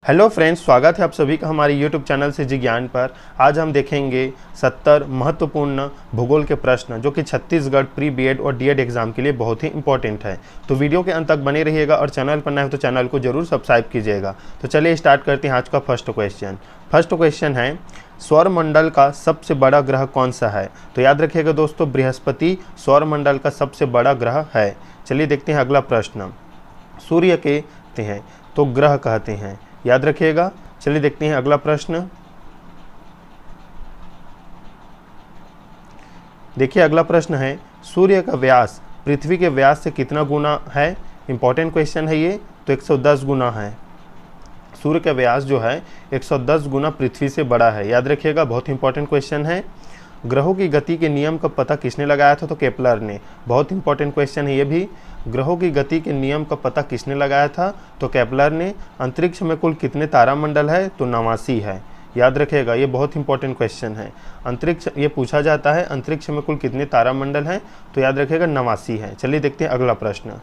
Hello friends, स्वागत है आप सभी का हमारे यूट्यूब चैनल से जी ज्ञान पर। आज हम देखेंगे 70 महत्वपूर्ण भूगोल के प्रश्न जो कि छत्तीसगढ़ प्री बीएड और डीएड एग्जाम के लिए बहुत ही इंपॉर्टेंट है। तो वीडियो के अंत तक बने रहिएगा और चैनल पर नए हो तो चैनल को जरूर सब्सक्राइब कीजिएगा। तो चलिए स्टार्ट करते हैं आज का फर्स्ट क्वेश्चन है सौरमंडल का सबसे बड़ा ग्रह कौन सा है। तो याद रखिएगा दोस्तों, बृहस्पति सौरमंडल का सबसे बड़ा ग्रह है। चलिए देखते हैं अगला प्रश्न। सूर्य कहते हैं तो ग्रह कहते हैं, याद रखिएगा। चलिए देखते हैं अगला प्रश्न। देखिए अगला प्रश्न है, सूर्य का व्यास पृथ्वी के व्यास से कितना गुना है। इंपॉर्टेंट क्वेश्चन है ये। तो 110 गुना है। सूर्य का व्यास जो है 110 गुना पृथ्वी से बड़ा है, याद रखिएगा। बहुत इंपॉर्टेंट क्वेश्चन है। ग्रहों की गति के नियम का पता किसने लगाया था। तो केपलर ने। बहुत इंपॉर्टेंट क्वेश्चन है ये भी। ग्रहों की गति के नियम का पता किसने लगाया था। तो केपलर ने। अंतरिक्ष में कुल कितने तारामंडल है। तो 89 है, याद रखिएगा। ये बहुत इंपॉर्टेंट क्वेश्चन है। अंतरिक्ष ये पूछा जाता है, अंतरिक्ष में कुल कितने तारामंडल हैं। तो याद रखिएगा 89 है। चलिए देखते हैं अगला प्रश्न।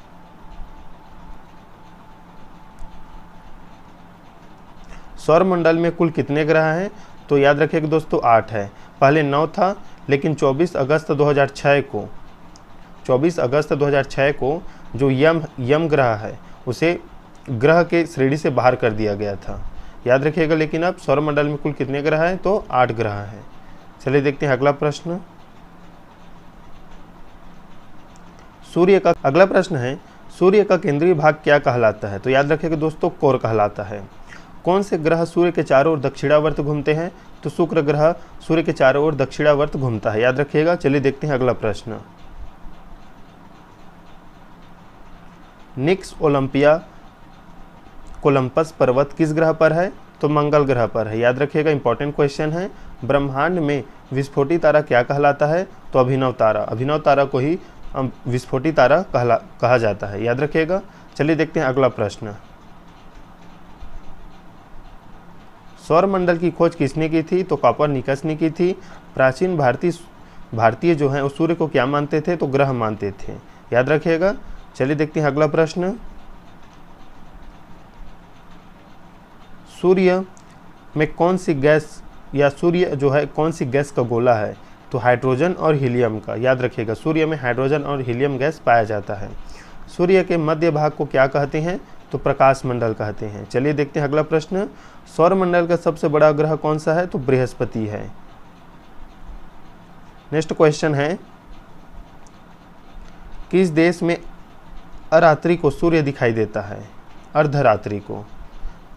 सौरमंडल में कुल कितने ग्रह हैं। तो याद रखिएगा दोस्तों 8 है। पहले 9 था, लेकिन 24 अगस्त 2006 को जो यम ग्रह है उसे ग्रह के श्रेणी से बाहर कर दिया गया था, याद रखिएगा। लेकिन अब सौरमंडल में कुल कितने ग्रह हैं। तो 8 ग्रह हैं। चलिए देखते हैं अगला प्रश्न। अगला प्रश्न है, सूर्य का केंद्रीय भाग क्या कहलाता है। तो याद रखिएगा दोस्तों, कोर कहलाता है। कौन से ग्रह सूर्य के चारों ओर दक्षिणावर्त घूमते हैं। तो शुक्र ग्रह सूर्य के चारों ओर दक्षिणावर्त घूमता है, याद रखिएगा। चलिए देखते हैं अगला प्रश्न। निक्स ओलंपिया कोलंबस पर्वत किस ग्रह पर है। तो मंगल ग्रह पर है, याद रखिएगा। इंपॉर्टेंट क्वेश्चन है। ब्रह्मांड में विस्फोटी तारा क्या कहलाता है। तो अभिनव तारा को ही विस्फोटी तारा कहा जाता है, याद रखिएगा। चलिए देखते हैं अगला प्रश्न। सौरमंडल की खोज किसने की थी। तो कोपरनिकस ने की थी। प्राचीन भारतीय जो हैं सूर्य को क्या मानते थे। तो ग्रह मानते थे, याद रखिएगा। चलिए देखते हैं अगला प्रश्न। सूर्य में कौन सी गैस या सूर्य जो है कौन सी गैस का गोला है। तो हाइड्रोजन और हीलियम का, याद रखिएगा। सूर्य में हाइड्रोजन और हीलियम गैस पाया जाता है। सूर्य के मध्य भाग को क्या कहते हैं। तो प्रकाश मंडल कहते हैं। चलिए देखते हैं अगला प्रश्न। सौरमंडल का सबसे बड़ा ग्रह कौन सा है। तो बृहस्पति है। नेक्स्ट क्वेश्चन है, किस देश में अरात्रि को सूर्य दिखाई देता है। अर्धरात्रि को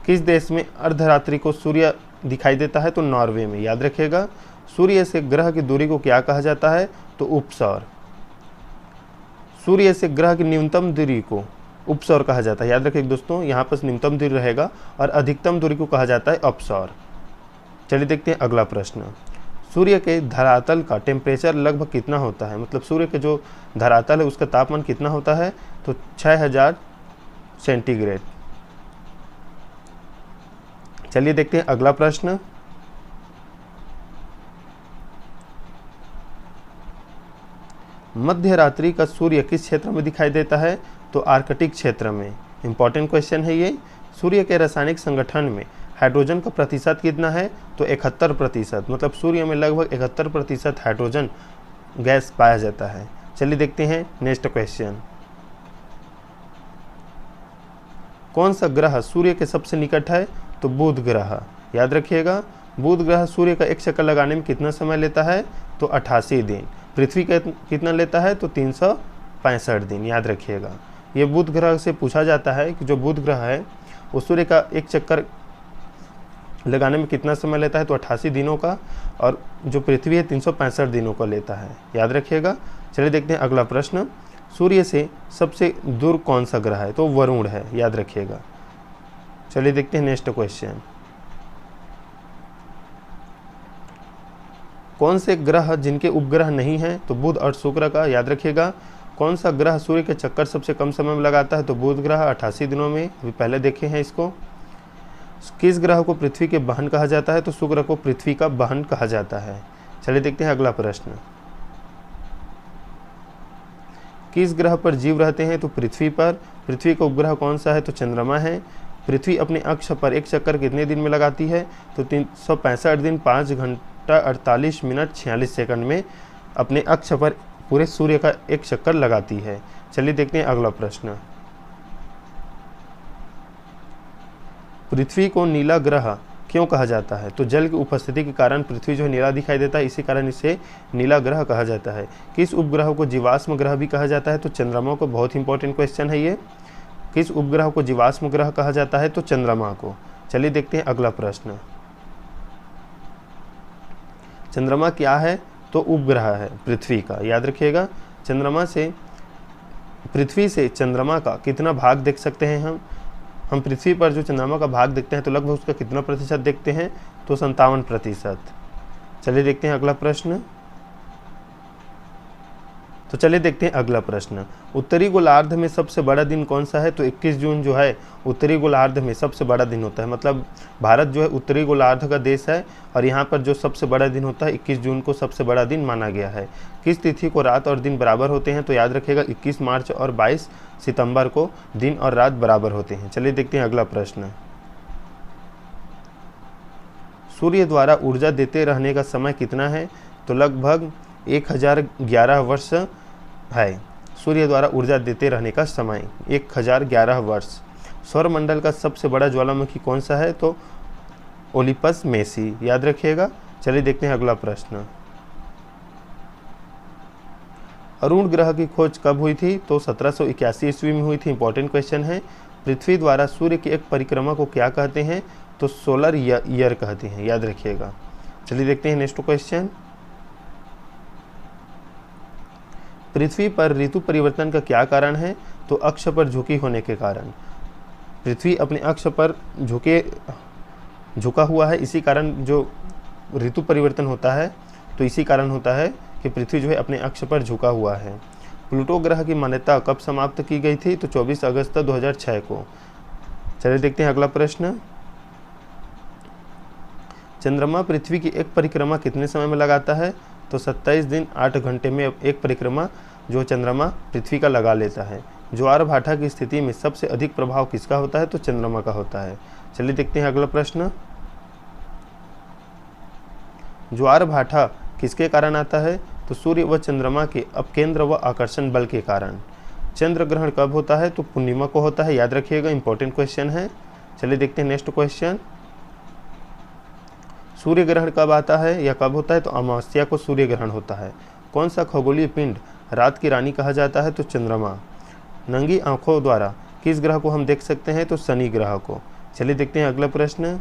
किस देश में अर्धरात्रि को सूर्य दिखाई देता है। तो नॉर्वे में, याद रखिएगा। सूर्य से ग्रह की दूरी को क्या कहा जाता है। तो उपसौर। सूर्य से ग्रह की न्यूनतम दूरी को उपसौर कहा जाता है, याद रखिए दोस्तों। यहाँ पर न्यूनतम दूरी रहेगा और अधिकतम दूरी को कहा जाता है अपसौर। चलिए देखते हैं अगला प्रश्न। सूर्य के धरातल का टेम्परेचर लगभग कितना होता है। मतलब सूर्य के जो धरातल है उसका तापमान कितना होता है। तो 6000 सेंटीग्रेड। चलिए देखते हैं अगला प्रश्न। मध्य रात्रि का सूर्य किस क्षेत्र में दिखाई देता है। तो आर्कटिक क्षेत्र में। इंपॉर्टेंट क्वेश्चन है ये। सूर्य के रासायनिक संगठन में हाइड्रोजन का प्रतिशत कितना है। तो 71%। मतलब सूर्य में लगभग 71% हाइड्रोजन गैस पाया जाता है। चलिए देखते हैं नेक्स्ट क्वेश्चन। कौन सा ग्रह सूर्य के सबसे निकट है। तो बुध ग्रह, याद रखिएगा। बुध ग्रह सूर्य का एक चक्कर लगाने में कितना समय लेता है। तो 88 दिन। पृथ्वी का कितना लेता है। तो 365 दिन, याद रखिएगा। ये बुध ग्रह से पूछा जाता है कि जो बुध ग्रह है वो सूर्य का एक चक्कर लगाने में कितना समय लेता है। तो 88 दिनों का। और जो पृथ्वी है 365 दिनों का लेता है, याद रखिएगा। चलिए देखते हैं अगला प्रश्न। सूर्य से सबसे दूर कौन सा ग्रह है। तो वरुण है, याद रखिएगा। चलिए देखते हैं नेक्स्ट क्वेश्चन। कौन से ग्रह जिनके उपग्रह नहीं हैं। तो बुध और शुक्र का, याद रखिएगा। कौन सा ग्रह सूर्य के चक्कर सबसे कम समय में लगाता है। तो बुध ग्रह 88 दिनों में। अभी पहले देखे हैं इसको। किस ग्रह को पृथ्वी के बहन कहा जाता है। तो शुक्र को पृथ्वी का बहन कहा जाता है। चलिए देखते हैं अगला प्रश्न। किस ग्रह पर जीव रहते हैं। तो पृथ्वी पर। पृथ्वी का उपग्रह कौन सा है। तो चंद्रमा है। पृथ्वी अपने अक्ष पर एक चक्कर कितने दिन में लगाती है? तो 365 दिन 5 घंटा 48 मिनट 46 सेकंड में अपने अक्ष पर पूरे सूर्य का एक चक्कर लगाती है। चलिए देखते हैं अगला प्रश्न। पृथ्वी को नीला ग्रह क्यों कहा जाता है? तो जल की उपस्थिति के कारण पृथ्वी जो है नीला दिखाई देता है, इसी कारण इसे नीला ग्रह कहा जाता है। किस उपग्रह को जीवाश्म ग्रह भी कहा जाता है? तो चंद्रमा को। बहुत इंपॉर्टेंट क्वेश्चन है ये। किस उपग्रह को जीवाश्म ग्रह कहा जाता है? तो चंद्रमा को। चलिए देखते हैं अगला प्रश्न। चंद्रमा क्या है? तो उपग्रह है पृथ्वी का, याद रखिएगा। पृथ्वी से चंद्रमा का कितना भाग देख सकते हैं हम पृथ्वी पर जो चंद्रमा का भाग देखते हैं तो लगभग उसका कितना प्रतिशत देखते हैं? तो 57%। चलिए देखते हैं अगला प्रश्न। उत्तरी गोलार्ध में सबसे बड़ा दिन कौन सा है? तो 21 जून जो है उत्तरी गोलार्ध में सबसे बड़ा दिन होता है। मतलब भारत जो है उत्तरी गोलार्ध का देश है और यहाँ पर जो सबसे बड़ा दिन होता है 21 जून को सबसे बड़ा दिन माना गया है। किस तिथि को रात और दिन बराबर होते हैं? तो याद रखिएगा 21 मार्च और 22 सितंबर को दिन और रात बराबर होते हैं। चलिए देखते हैं अगला प्रश्न। सूर्य द्वारा ऊर्जा देते रहने का समय कितना है? तो लगभग 1011 वर्ष है। सूर्य द्वारा ऊर्जा देते रहने का समय 1011 वर्ष। सौरमंडल का सबसे बड़ा ज्वालामुखी कौन सा है? तो ओलिपस मेसी, याद रखिएगा। चलिए देखते हैं अगला प्रश्न। अरुण ग्रह की खोज कब हुई थी? तो 1781 ईस्वी में हुई थी। इंपॉर्टेंट क्वेश्चन है। पृथ्वी द्वारा सूर्य की एक परिक्रमा को क्या कहते हैं? तो सोलर ईयर कहते हैं, याद रखिएगा। चलिए देखते हैं नेक्स्ट क्वेश्चन। पृथ्वी पर ऋतु परिवर्तन का क्या कारण है? तो अक्ष पर झुकी होने के कारण। पृथ्वी अपने अक्ष पर झुका हुआ है, इसी कारण जो ऋतु परिवर्तन होता है तो इसी कारण होता है कि पृथ्वी जो है अपने अक्ष पर झुका हुआ है। प्लूटो ग्रह की मान्यता कब समाप्त की गई थी? तो 24 अगस्त 2006 को। चलिए देखते हैं अगला प्रश्न। चंद्रमा पृथ्वी की एक परिक्रमा कितने समय में लगाता है? तो 27 दिन 8 घंटे में एक परिक्रमा जो चंद्रमा पृथ्वी का लगा लेता है। ज्वार भाटा की स्थिति में सबसे अधिक प्रभाव किसका होता है? तो चंद्रमा का होता है। चलिए देखते हैं अगला प्रश्न। ज्वार भाटा किसके कारण आता है? तो सूर्य व चंद्रमा के अपकेंद्र व आकर्षण बल के कारण। चंद्र ग्रहण कब होता है? तो पूर्णिमा को होता है, याद रखिएगा। इंपॉर्टेंट क्वेश्चन है। चलिए देखते हैं नेक्स्ट क्वेश्चन। सूर्य ग्रहण कब आता है या कब होता है? तो अमावस्या को सूर्य ग्रहण होता है। कौन सा खगोलीय पिंड रात की रानी कहा जाता है? तो चंद्रमा। नंगी आंखों द्वारा किस ग्रह को हम देख सकते हैं? तो शनि ग्रह को। चलिए देखते हैं अगला प्रश्न।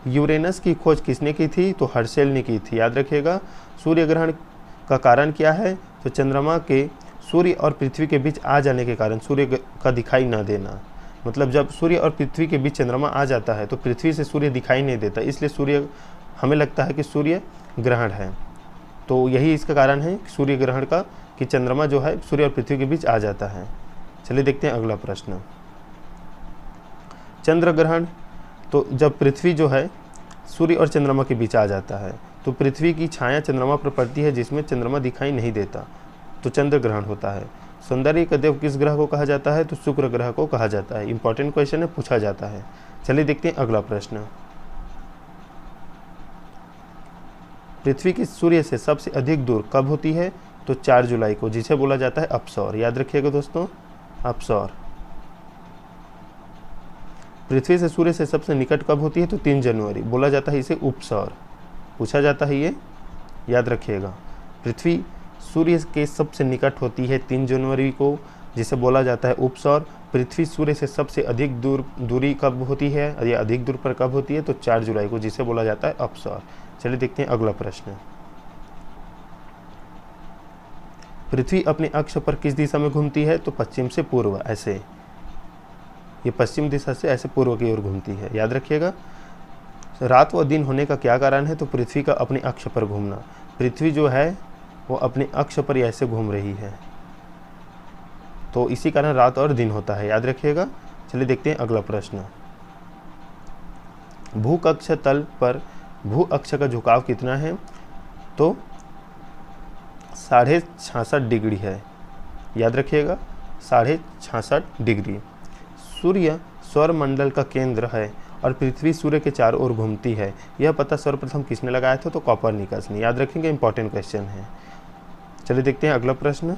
यूरेनस की खोज किसने की थी? तो हर्शेल ने की थी, याद रखिएगा। सूर्य ग्रहण का कारण क्या है? तो चंद्रमा के सूर्य और पृथ्वी के बीच आ जाने के कारण, सूर्य का दिखाई न देना। मतलब जब सूर्य और पृथ्वी के बीच चंद्रमा आ जाता है तो पृथ्वी से सूर्य दिखाई नहीं देता, इसलिए सूर्य हमें लगता है कि सूर्य ग्रहण है। तो यही इसका कारण है सूर्य ग्रहण का, कि चंद्रमा जो है सूर्य और पृथ्वी के बीच आ जाता है। चलिए देखते हैं अगला प्रश्न। चंद्र ग्रहण, तो जब पृथ्वी जो है सूर्य और चंद्रमा के बीच आ जाता है तो पृथ्वी की छाया चंद्रमा पर पड़ती है, जिसमें चंद्रमा दिखाई नहीं देता, तो चंद्र ग्रहण होता है। सौंदर्य का देव किस ग्रह को कहा जाता है? तो शुक्र ग्रह को कहा जाता है। इंपॉर्टेंट क्वेश्चन है, पूछा जाता है। चलिए देखते हैं अगला प्रश्न। पृथ्वी की सूर्य से सबसे अधिक दूर कब होती है? तो 4 जुलाई को, जिसे बोला जाता है अपसौर, याद रखिएगा दोस्तों, अपसौर। पृथ्वी से सूर्य से सबसे निकट कब होती है? तो 3 जनवरी, बोला जाता है इसे उपसौर। पूछा जाता है ये, याद रखिएगा। पृथ्वी सूर्य के सबसे निकट होती है 3 जनवरी को, जिसे बोला जाता है उपसौर। पृथ्वी सूर्य से सबसे अधिक दूरी कब होती है या अधिक दूर पर कब होती है? तो 4 जुलाई को, जिसे बोला जाता है अपसौर। चलिए देखते हैं अगला प्रश्न। पृथ्वी अपने अक्ष पर किस दिशा में घूमती है? तो पश्चिम से पूर्व, ऐसे, ये पश्चिम दिशा से ऐसे पूर्व की ओर घूमती है, याद रखिएगा। रात व दिन होने का क्या कारण है? तो पृथ्वी का अपने अक्ष पर घूमना। पृथ्वी जो है वो अपने अक्ष पर ऐसे घूम रही है, तो इसी कारण रात और दिन होता है, याद रखिएगा। चलिए देखते हैं अगला प्रश्न। भूकक्ष तल पर भू अक्ष का झुकाव कितना है? तो 66.5 डिग्री है, याद रखिएगा, 66.5 डिग्री। सूर्य सौरमंडल का केंद्र है और पृथ्वी सूर्य के चारों ओर घूमती है, यह पता सर्वप्रथम किसने लगाया था? तो कॉपरनिकस ने। याद रखेंगे, इंपॉर्टेंट क्वेश्चन है। चलिए देखते हैं अगला प्रश्न।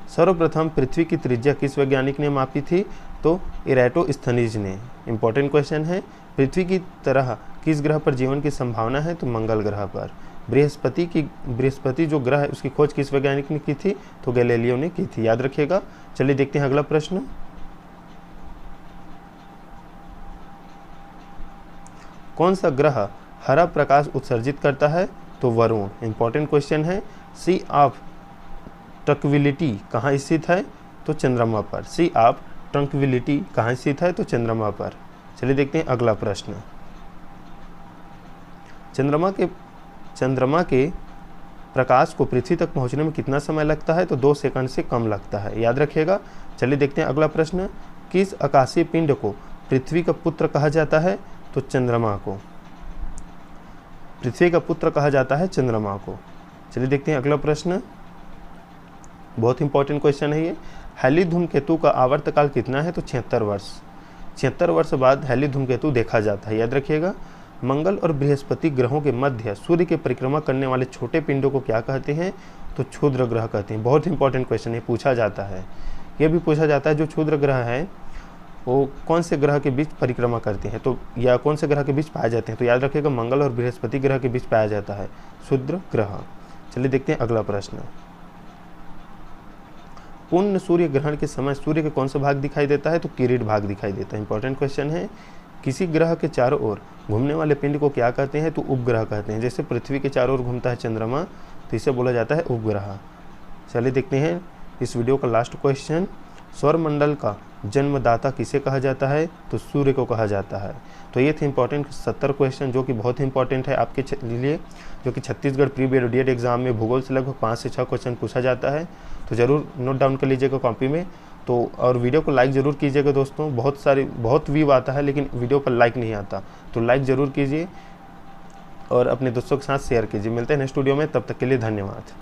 सर्वप्रथम पृथ्वी की त्रिज्या किस वैज्ञानिक ने मापी थी? तो इराटोस्थनीज ने। इंपॉर्टेंट क्वेश्चन है। पृथ्वी की तरह किस ग्रह पर जीवन की संभावना है? तो मंगल ग्रह पर। बृहस्पति जो ग्रह है उसकी खोज किस वैज्ञानिक ने की थी? तो गैलीलियो ने की थी। याद रखिएगा। चलिए देखते हैं अगला प्रश्न। कौन सा ग्रह हरा प्रकाश उत्सर्जित करता है? तो वरुण। इंपॉर्टेंट क्वेश्चन है। सी ऑफ ट्रंक्विलिटी कहाँ स्थित है? तो चंद्रमा पर। सी ऑफ ट्रंक्विलिटी कहाँ स्थित है? तो चंद्रमा पर। चलिए देखते हैं अगला प्रश्न। चंद्रमा के प्रकाश को पृथ्वी तक पहुंचने में कितना समय लगता है? तो 2 सेकंड से कम लगता है। याद रखिएगा। चलिए देखते हैं अगला प्रश्न। किस आकाशीय पिंड को पृथ्वी का पुत्र कहा जाता है? तो चंद्रमा को। पृथ्वी का पुत्र कहा जाता है चंद्रमा को। चलिए देखते हैं अगला प्रश्न। बहुत इंपॉर्टेंट क्वेश्चन है ये। हैली धूमकेतु का आवर्तकाल कितना है? तो 76 वर्ष। 76 वर्ष बाद हैली धूमकेतु देखा जाता है। याद रखिएगा। मंगल और बृहस्पति ग्रहों के मध्य सूर्य की परिक्रमा करने वाले छोटे पिंडों को क्या कहते हैं? तो क्षुद्र ग्रह कहते हैं। बहुत इंपॉर्टेंट क्वेश्चन है, पूछा जाता है। यह भी पूछा जाता है जो क्षुद्र ग्रह हैं वो कौन से ग्रह के बीच परिक्रमा करते हैं, तो या कौन से ग्रह के बीच पाए जाते हैं? तो याद रखिएगा, मंगल और बृहस्पति ग्रह के बीच पाया जाता है क्षुद्र ग्रह। चलिए देखते हैं अगला प्रश्न। पूर्ण सूर्य ग्रहण के समय सूर्य के कौन सा भाग दिखाई देता है? तो किरीट भाग दिखाई देता है। इंपॉर्टेंट क्वेश्चन है। किसी ग्रह के चारों ओर घूमने वाले पिंड को क्या कहते हैं? तो उपग्रह कहते हैं। जैसे पृथ्वी के चारों ओर घूमता है चंद्रमा, तो इसे बोला जाता है उपग्रह। चलिए देखते हैं इस वीडियो का लास्ट क्वेश्चन। सौरमंडल का जन्मदाता किसे कहा जाता है? तो सूर्य को कहा जाता है। तो ये थे इंपॉर्टेंट 70 क्वेश्चन जो कि बहुत इंपॉर्टेंट है आपके लिए, जो कि Chhattisgarh pre B Ed exam में भूगोल से लगभग 5 से 6 क्वेश्चन पूछा जाता है। तो ज़रूर नोट डाउन कर लीजिएगा कॉपी में। तो और वीडियो को लाइक ज़रूर कीजिएगा दोस्तों। बहुत व्यू आता है लेकिन वीडियो पर लाइक नहीं आता, तो लाइक ज़रूर कीजिए और अपने दोस्तों के साथ शेयर कीजिए। मिलते हैं नेक्स्ट वीडियो में, तब तक के लिए धन्यवाद।